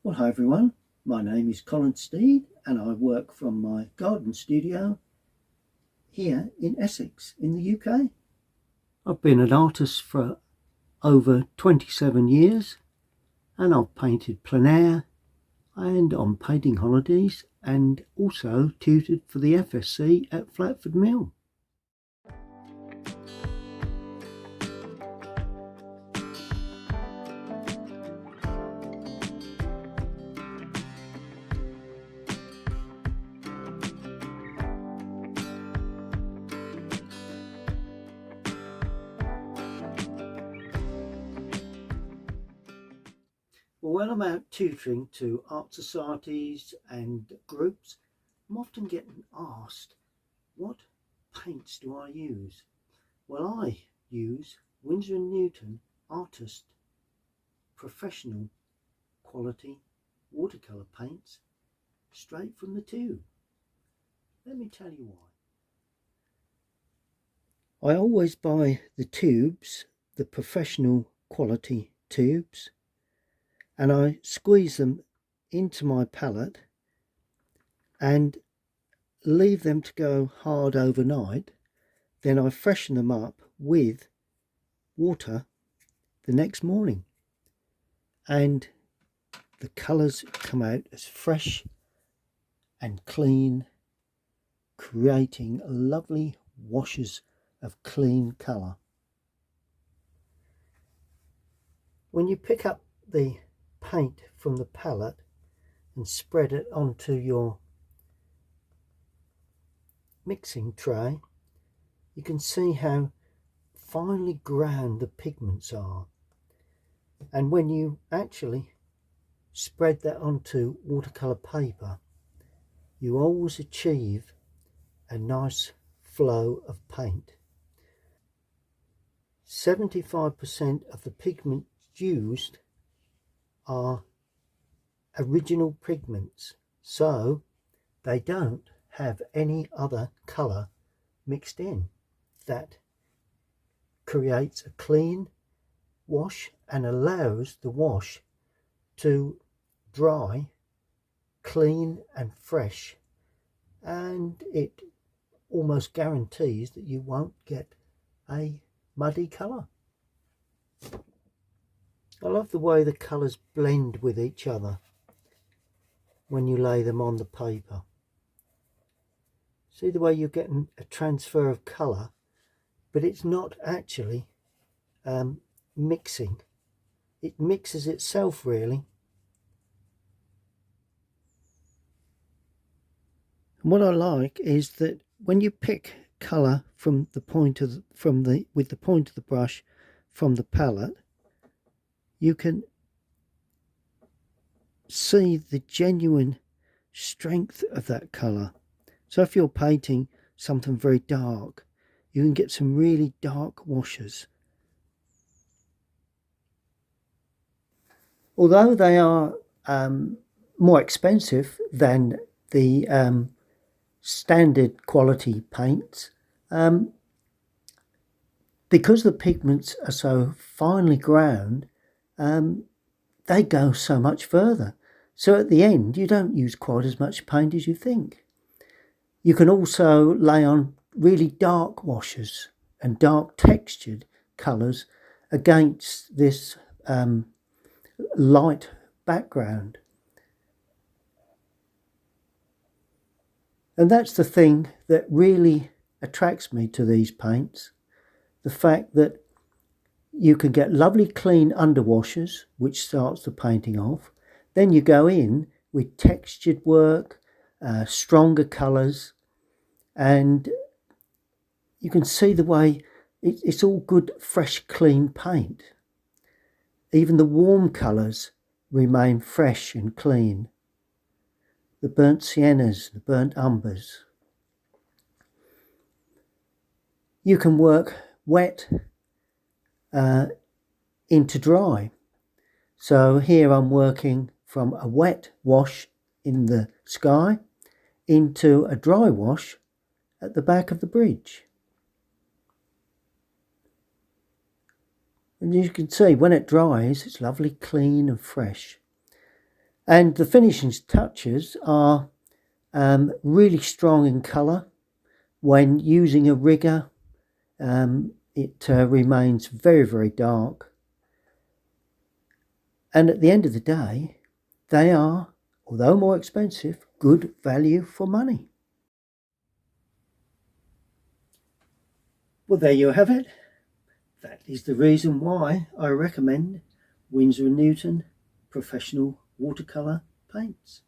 Well, hi everyone, my name is Colin Steed and I work from my garden studio here in Essex in the UK. I've been an artist for over 27 years and I've painted plein air and on painting holidays and also tutored for the FSC at Flatford Mill. Well, when I'm out tutoring to art societies and groups, I'm often getting asked, what paints do I use? Well, I use Winsor & Newton Artist Professional Quality watercolour paints straight from the tube. Let me tell you why. I always buy the tubes, the professional quality tubes, and I squeeze them into my palette and leave them to go hard overnight. Then I freshen them up with water the next morning and the colours come out as fresh and clean, creating lovely washes of clean colour. When you pick up the paint from the palette and spread it onto your mixing tray, you can see how finely ground the pigments are. And when you actually spread that onto watercolour paper, you always achieve a nice flow of paint. 75% of the pigments used are original pigments, so they don't have any other colour mixed in. That creates a clean wash and allows the wash to dry clean and fresh, and it almost guarantees that you won't get a muddy colour. I love the way the colours blend with each other when you lay them on the paper. See the way you're getting a transfer of colour, but it's not actually mixing. It mixes itself really. And what I like is that when you pick colour from the point of with the point of the brush from the palette, you can see the genuine strength of that colour. So if you're painting something very dark, you can get some really dark washes. Although they are more expensive than the standard quality paints, because the pigments are so finely ground, they go so much further. So at the end, you don't use quite as much paint as you think. You can also lay on really dark washes and dark textured colours against this light background. And that's the thing that really attracts me to these paints. The fact that you can get lovely clean underwashes, which starts the painting off. Then you go in with textured work, stronger colours, and you can see the way it's all good, fresh, clean paint. Even the warm colours remain fresh and clean. The burnt siennas, the burnt umbers. You can work wet into dry. So here I'm working from a wet wash in the sky into a dry wash at the back of the bridge. And you can see when it dries, it's lovely, clean and fresh. And the finishing touches are really strong in colour. When using a rigger, it remains very, very dark. And at the end of the day, they are, although more expensive, good value for money. Well, there you have it. That is the reason why I recommend Winsor & Newton professional watercolour paints.